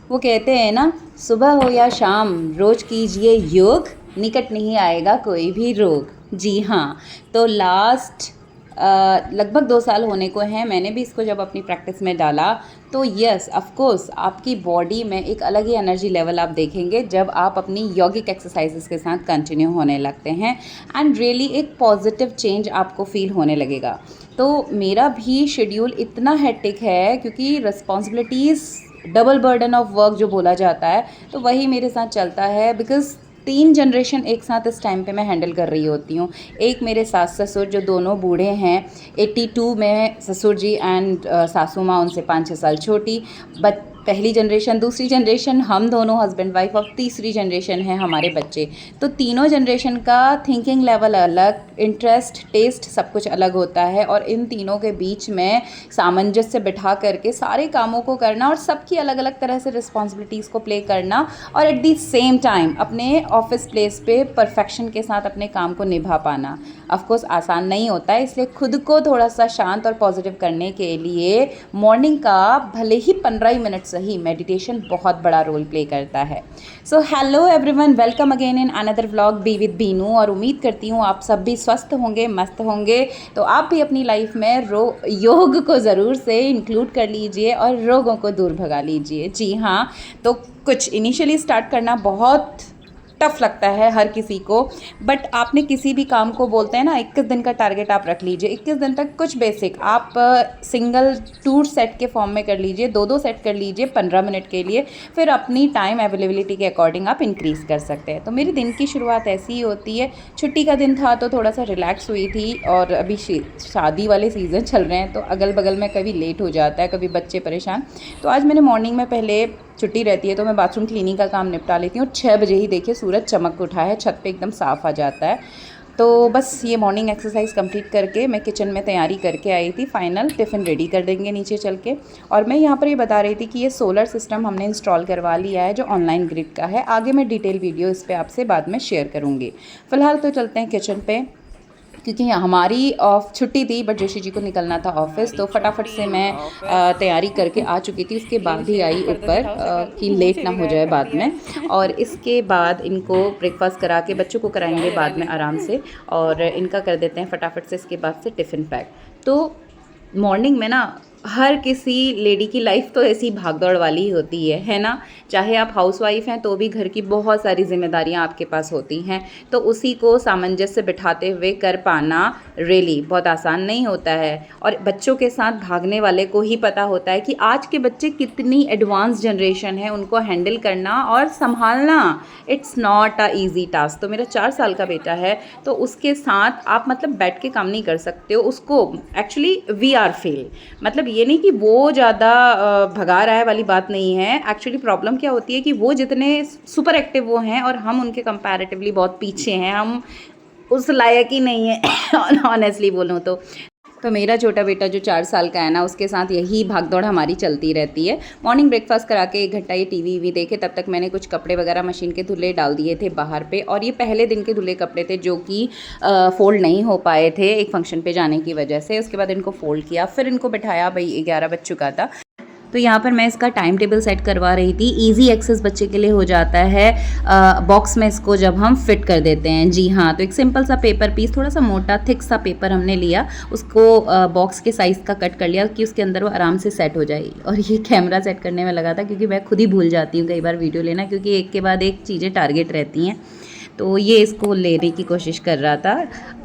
वो कहते हैं ना, सुबह हो या शाम रोज कीजिए योग, निकट नहीं आएगा कोई भी रोग। जी हाँ। तो लास्ट लगभग 2 साल होने को हैं, मैंने भी इसको जब अपनी प्रैक्टिस में डाला तो यस ऑफ कोर्स आपकी बॉडी में एक अलग ही एनर्जी लेवल आप देखेंगे जब आप अपनी यौगिक एक्सरसाइजेस के साथ कंटिन्यू होने लगते हैं एंड रियली एक पॉजिटिव चेंज आपको फील होने लगेगा। तो मेरा भी शेड्यूल इतना हेक्टिक है क्योंकि responsibilities, double burden of work जो बोला जाता है, तो वही मेरे साथ चलता है बिकॉज़ 3 जनरेशन एक साथ इस टाइम पे मैं हैंडल कर रही होती हूँ। एक मेरे सास ससुर जो दोनों बूढ़े हैं, 82 में ससुर जी एंड सासू माँ उनसे 5-6 साल छोटी। बट पहली जनरेशन, दूसरी जनरेशन हम दोनों हस्बैंड वाइफ, और तीसरी जनरेशन है हमारे बच्चे। तो तीनों जनरेशन का थिंकिंग लेवल अलग, इंटरेस्ट, टेस्ट सब कुछ अलग होता है और इन तीनों के बीच में सामंजस्य बिठा करके सारे कामों को करना और सबकी अलग अलग तरह से रिस्पॉन्सिबिलिटीज़ को प्ले करना और एट दी सेम टाइम अपने ऑफिस प्लेस पे परफेक्शन के साथ अपने काम को निभा पाना ऑफकोर्स आसान नहीं होता है। इसलिए खुद को थोड़ा सा शांत और पॉजिटिव करने के लिए मॉर्निंग का भले ही 15 ही मिनट सही मेडिटेशन बहुत बड़ा रोल प्ले करता है। So hello everyone, welcome again in another vlog be with Binu. और उम्मीद करती हूँ आप सब भी स्वस्थ होंगे, मस्त होंगे। तो आप भी अपनी लाइफ में योग को ज़रूर से इंक्लूड कर लीजिए और रोगों को दूर भगा लीजिए। जी हाँ। तो कुछ इनिशियली स्टार्ट करना बहुत टफ लगता है हर किसी को, बट आपने किसी भी काम को बोलते हैं ना 21 दिन का टारगेट आप रख लीजिए। 21 दिन तक कुछ बेसिक आप सिंगल टूर सेट के फॉर्म में कर लीजिए, 2-2 सेट कर लीजिए 15 मिनट के लिए, फिर अपनी टाइम अवेलेबिलिटी के अकॉर्डिंग आप इंक्रीज़ कर सकते हैं। तो मेरे दिन की शुरुआत ऐसी ही होती है। छुट्टी का दिन था तो थोड़ा सा रिलैक्स हुई थी और अभी शादी वाले सीज़न चल रहे हैं तो अगल बगल में कभी लेट हो जाता है, कभी बच्चे परेशान। तो आज मैंने मॉर्निंग में, पहले छुट्टी रहती है तो मैं बाथरूम क्लीनिंग का काम निपटा लेती हूँ। 6 बजे ही देखिए सूरज चमक उठा है, छत पे एकदम साफ़ आ जाता है। तो बस ये मॉर्निंग एक्सरसाइज कंप्लीट करके मैं किचन में तैयारी करके आई थी। फाइनल टिफ़िन रेडी कर देंगे नीचे चल के। और मैं यहाँ पर ये बता रही थी कि ये सोलर सिस्टम हमने इंस्टॉल करवा लिया है जो ऑनलाइन ग्रिड का है। आगे मैं डिटेल वीडियो इस पर आपसे बाद में शेयर करूँगी। फ़िलहाल तो चलते हैं किचन पे, क्योंकि हमारी ऑफ छुट्टी थी बट जोशी जी को निकलना था ऑफिस, तो फटाफट से मैं तैयारी करके आ चुकी थी। उसके बाद ही आई ऊपर कि लेट ना हो जाए बाद में। और इसके बाद इनको ब्रेकफास्ट करा के बच्चों को कराएंगे बाद में आराम से, और इनका कर देते हैं फटाफट से इसके बाद से टिफ़िन पैक। तो मॉर्निंग में ना हर किसी लेडी की लाइफ तो ऐसी भागदौड़ वाली होती है ना। चाहे आप हाउसवाइफ हैं तो भी घर की बहुत सारी जिम्मेदारियां आपके पास होती हैं, तो उसी को सामंजस्य बिठाते हुए कर पाना रियली बहुत आसान नहीं होता है। और बच्चों के साथ भागने वाले को ही पता होता है कि आज के बच्चे कितनी एडवांस जनरेशन है, उनको हैंडल करना और संभालना it's not a easy task. तो मेरा 4 साल का बेटा है तो उसके साथ आप मतलब बैठ के काम नहीं कर सकते हो। उसको एक्चुअली वी आर फेल, मतलब ये नहीं कि वो ज़्यादा भगा रहा है वाली बात नहीं है। एक्चुअली प्रॉब्लम क्या होती है कि वो जितने सुपर एक्टिव वो हैं और हम उनके कंपैरेटिवली बहुत पीछे हैं, हम उस लायक ही नहीं है ऑनेस्टली बोलूँ तो मेरा छोटा बेटा जो 4 साल का है ना, उसके साथ यही भागदौड़ हमारी चलती रहती है। मॉर्निंग ब्रेकफास्ट करा के 1 घंटा ये टीवी देखे, तब तक मैंने कुछ कपड़े वगैरह मशीन के धुले डाल दिए थे बाहर पे। और ये पहले दिन के धुले कपड़े थे जो कि फ़ोल्ड नहीं हो पाए थे एक फंक्शन पे जाने की वजह से। उसके बाद इनको फ़ोल्ड किया, फिर इनको बिठाया, भाई 11 बज चुका था। तो यहाँ पर मैं इसका टाइम टेबल सेट करवा रही थी। इजी एक्सेस बच्चे के लिए हो जाता है बॉक्स में इसको जब हम फिट कर देते हैं। जी हाँ। तो एक सिंपल सा पेपर पीस, थोड़ा सा मोटा थिक सा पेपर हमने लिया, उसको बॉक्स के साइज़ का कट कर लिया कि उसके अंदर वो आराम से सेट हो जाए। और ये कैमरा सेट करने में लगा था क्योंकि मैं खुद ही भूल जाती हूँ कई बार वीडियो लेना, क्योंकि एक के बाद एक चीज़ें टारगेट रहती हैं। तो ये इसको लेने की कोशिश कर रहा था।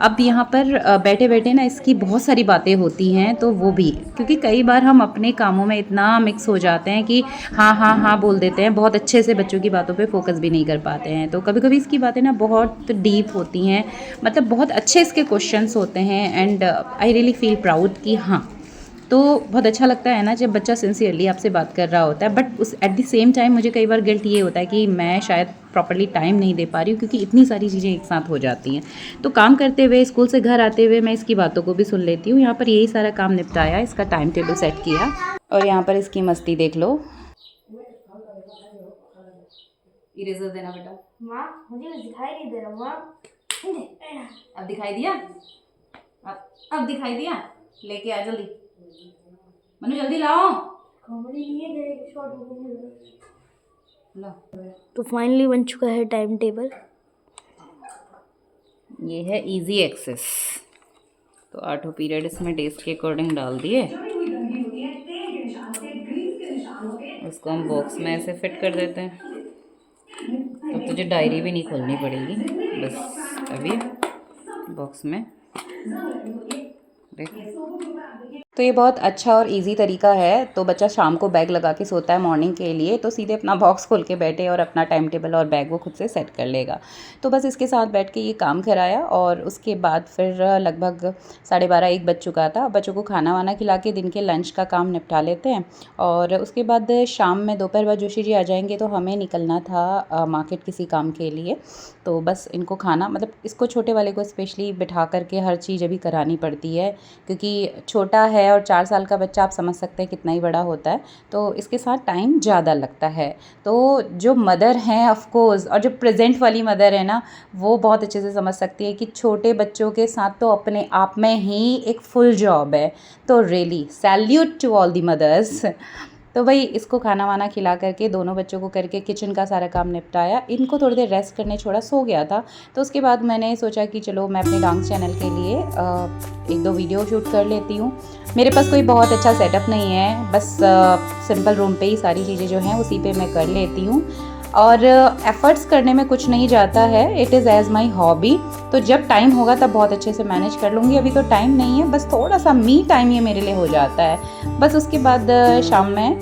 अब यहाँ पर बैठे बैठे ना इसकी बहुत सारी बातें होती हैं, तो वो भी क्योंकि कई बार हम अपने कामों में इतना मिक्स हो जाते हैं कि हाँ हाँ हाँ बोल देते हैं, बहुत अच्छे से बच्चों की बातों पे फोकस भी नहीं कर पाते हैं। तो कभी कभी इसकी बातें ना बहुत डीप होती हैं, मतलब बहुत अच्छे इसके क्वेश्चंस होते हैं and I really feel proud कि हाँ। तो बहुत अच्छा लगता है ना जब बच्चा सिंसियरली आपसे बात कर रहा होता है। बट उस एट द सेम टाइम मुझे कई बार गिल्ट ये होता है कि मैं शायद प्रॉपर्ली टाइम नहीं दे पा रही हूँ, क्योंकि इतनी सारी चीज़ें एक साथ हो जाती हैं। तो काम करते हुए, स्कूल से घर आते हुए मैं इसकी बातों को भी सुन लेती हूँ। यहाँ पर यही सारा काम निपटाया, इसका टाइम टेबल सेट किया, और यहाँ पर इसकी मस्ती देख लो। इरेजर देना बेटा। माँ मुझे दिखाई नहीं दे रहा माँ। अब दिखाई दिया? अब दिखाई दिया? लेके आ जल्दी, मनु जल्दी लाओ। कॉमेडी नहीं है, शॉर्ट हो गया। लो तो फाइनली बन चुका है टाइम टेबल। ये है इजी एक्सेस। तो 8 पीरियड इसमें डेज के अकॉर्डिंग डाल दिए। उसको हम बॉक्स में ऐसे फिट कर देते हैं। अब तुझे डायरी भी नहीं खोलनी पड़ेगी, बस अभी बॉक्स में देख। तो ये बहुत अच्छा और इजी तरीका है। तो बच्चा शाम को बैग लगा के सोता है मॉर्निंग के लिए, तो सीधे अपना बॉक्स खोल के बैठे और अपना टाइम टेबल और बैग वो खुद से सेट कर लेगा। तो बस इसके साथ बैठ के ये काम कराया और उसके बाद फिर लगभग 12:30-1 बज चुका था। बच्चों को खाना वाना खिला के दिन के लंच का काम निपटा लेते हैं और उसके बाद शाम में दोपहर बाद जोशी जी आ जाएंगे तो हमें निकलना था मार्केट किसी काम के लिए। तो बस इनको खाना, मतलब इसको छोटे वाले को स्पेशली बिठा करके हर चीज़ अभी करानी पड़ती है, क्योंकि छोटा है और 4 साल का बच्चा आप समझ सकते हैं कितना ही बड़ा होता है, तो इसके साथ टाइम ज़्यादा लगता है। तो जो मदर हैं ऑफ कोर्स, और जो प्रेजेंट वाली मदर है ना, वो बहुत अच्छे से समझ सकती है कि छोटे बच्चों के साथ तो अपने आप में ही एक फुल जॉब है। तो really salute to all the mothers. तो भाई इसको खाना वाना खिला करके दोनों बच्चों को करके किचन का सारा काम निपटाया, इनको थोड़ी देर रेस्ट करने छोड़ा, सो गया था। तो उसके बाद मैंने सोचा कि चलो मैं अपने डांस चैनल के लिए 1-2 वीडियो शूट कर लेती हूँ। मेरे पास कोई बहुत अच्छा सेटअप नहीं है, बस सिंपल रूम पे ही सारी चीज़ें जो हैं उसी पे मैं कर लेती हूँ और एफ़र्ट्स करने में कुछ नहीं जाता है। It is as my hobby. तो जब टाइम होगा तब बहुत अच्छे से मैनेज कर लूँगी। अभी तो टाइम नहीं है, बस थोड़ा सा मी टाइम ये मेरे लिए हो जाता है। बस उसके बाद शाम में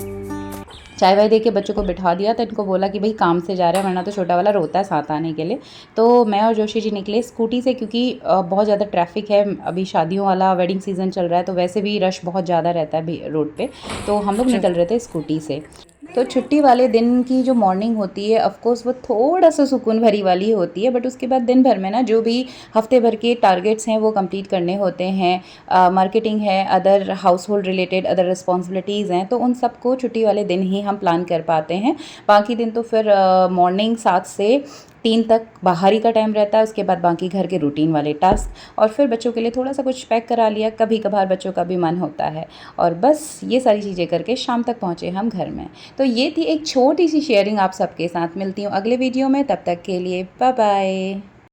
चाय वाय दे के बच्चों को बिठा दिया, तो इनको बोला कि भाई काम से जा रहे हैं, वरना तो छोटा वाला रोता है साथ आने के लिए। तो मैं और जोशी जी निकले स्कूटी से, क्योंकि बहुत ज़्यादा ट्रैफिक है, अभी शादियों वाला वेडिंग सीज़न चल रहा है, तो वैसे भी रश बहुत ज़्यादा रहता है रोड पे। तो हम लोग निकल रहे थे स्कूटी से। तो छुट्टी वाले दिन की जो मॉर्निंग होती है ऑफ कोर्स वो थोड़ा सा सुकून भरी वाली होती है, बट उसके बाद दिन भर में ना जो भी हफ्ते भर के टारगेट्स हैं वो कंप्लीट करने होते हैं। मार्केटिंग है, other house hold related other responsibilities हैं, तो उन सबको छुट्टी वाले दिन ही हम प्लान कर पाते हैं। बाकी दिन तो फिर मॉर्निंग 7 से 3 तक बाहरी का टाइम रहता है, उसके बाद बाकी घर के रूटीन वाले टास्क, और फिर बच्चों के लिए थोड़ा सा कुछ पैक करा लिया, कभी कभार बच्चों का भी मन होता है, और बस ये सारी चीज़ें करके शाम तक पहुँचे हम घर में। तो ये थी एक छोटी सी शेयरिंग आप सबके साथ। मिलती हूँ अगले वीडियो में, तब तक के लिए बाय बाय।